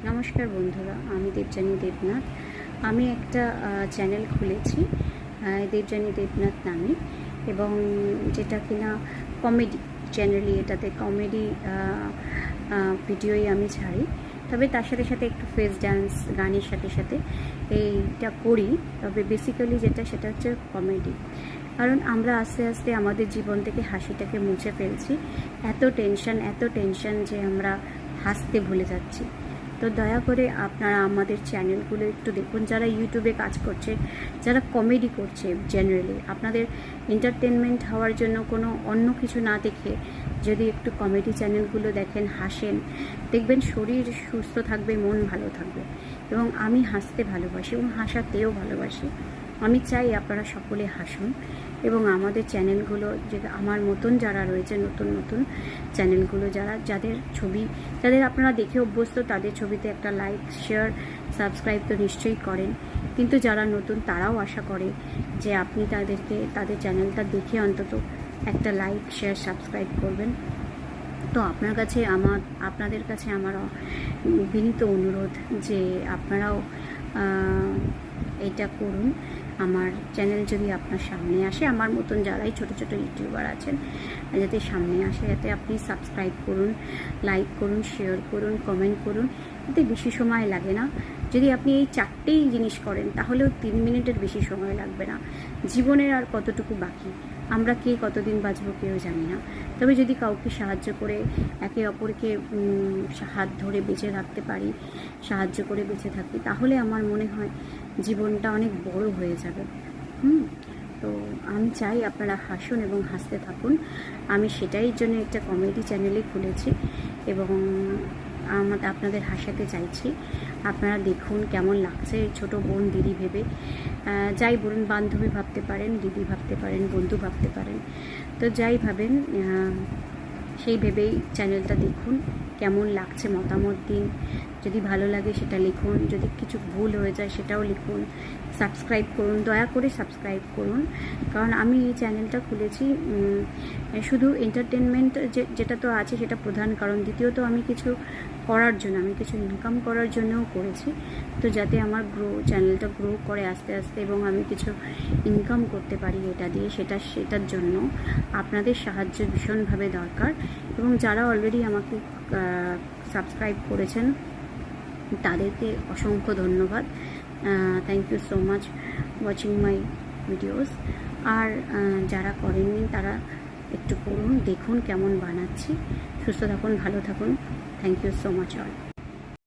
নমস্কার বন্ধুরা, আমি দেবযানী দেবনাথ। আমি একটা চ্যানেল খুলেছি দেবযানী দেবনাথ নামে, এবং যেটা কিনা কমেডি, জেনারেলি এটাতে কমেডি ভিডিওই আমি ছাড়ি। তবে তার সাথে সাথে একটু ফেস ডান্স, গানের সাথে সাথে এইটা করি। তবে বেসিক্যালি সেটা হচ্ছে কমেডি। কারণ আমরা আস্তে আস্তে আমাদের জীবন থেকে হাসিটাকে মুছে ফেলছি। এত টেনশন যে আমরা হাসতে ভুলে যাচ্ছি। তো দয়া করে আপনারা আমাদের চ্যানেলগুলো একটু দেখুন, যারা ইউটিউবে কাজ করছে, যারা কমেডি করছে। জেনারেলি আপনাদের এন্টারটেনমেন্ট হওয়ার জন্য কোনো অন্য কিছু না দেখে যদি একটু কমেডি চ্যানেলগুলো দেখেন, হাসেন, দেখবেন শরীর সুস্থ থাকবে, মন ভালো থাকবে। এবং আমি হাসতে ভালোবাসি এবং হাসাতেও ভালোবাসি। আমি চাই আপনারা সকলে হাসুন, এবং আমাদের চ্যানেলগুলো, যে আমার মতন যারা রয়েছে, নতুন চ্যানেলগুলো, যাদের আপনারা দেখে অভ্যস্ত, তাদের ছবিতে একটা লাইক, শেয়ার, সাবস্ক্রাইব তো নিশ্চয়ই করেন। কিন্তু যারা নতুন, তারাও আশা করে যে আপনি তাদের চ্যানেলটা দেখে অন্তত একটা লাইক, শেয়ার, সাবস্ক্রাইব করবেন। তো আপনাদের কাছে আমার বিনীত অনুরোধ যে আপনারাও এটা করুন। আমার চ্যানেল যদি আপনার সামনে আসে, আমার মতন যারাই ছোট ইউটিউবার আছেন, যাতে সামনে আসে, যাতে আপনি সাবস্ক্রাইব করুন, লাইক করুন, শেয়ার করুন, কমেন্ট করুন। এতে বেশি সময় লাগে না। যদি আপনি এই 4টেই জিনিস করেন, তাহলেও 3 মিনিটের বেশি সময় লাগবে না। জীবনের আর কতটুকু বাকি, আমরা কে কতদিন বাঁচবো কেউ জানি না। তবে যদি কাউকে সাহায্য করে, একে অপরকে হাত ধরে বেঁচে থাকতে পারি, সাহায্য করে বেঁচে থাকি, তাহলে আমার মনে হয় জীবনটা অনেক বড় হয়ে যাবে। তো আমি চাই আপনারা হাসুন এবং হাসতে থাকুন। আমি সেটাই জন্য একটা কমেডি চ্যানেলে খুলেছি, এবং আপনাদের হাসাতে চাইছি। আপনারা দেখুন কেমন লাগছে। ছোট বোন, দিদি ভেবে, যাই বলুন, বান্ধবী ভাবতে পারেন, দিদি ভাবতে পারেন, বন্ধু ভাবতে পারেন। তো যাই ভাবেন, সেই ভেবেই চ্যানেলটা দেখুন। কেমন লাগছে মতামত দিন। যদি ভালো লাগে সেটা লিখুন, যদি কিছু ভুল হয়ে যায় সেটাও লিখুন। সাবস্ক্রাইব করুন, দয়া করে সাবস্ক্রাইব করুন। কারণ আমি এই চ্যানেলটা খুলেছি শুধু এন্টারটেনমেন্ট যেটা তো আছে সেটা প্রধান কারণ, দ্বিতীয়ত আমি কিছু করার জন্য, আমি কিছু ইনকাম করার জন্যও করেছি। তো যাতে আমার চ্যানেলটা গ্রো করে আস্তে আস্তে, এবং আমি কিছু ইনকাম করতে পারি এটা দিয়ে, সেটার জন্য আপনাদের সাহায্য ভীষণভাবে দরকার। এবং যারা অলরেডি আমাকে সাবস্ক্রাইব করেছেন, তাদেরকে অসংখ্য ধন্যবাদ। Thank you so much watching my videos. আর যারা করেননি তারা একটু করুন, দেখুন কেমন বানাচ্ছি। সুস্থ থাকুন, ভালো থাকুন। Thank you so much all.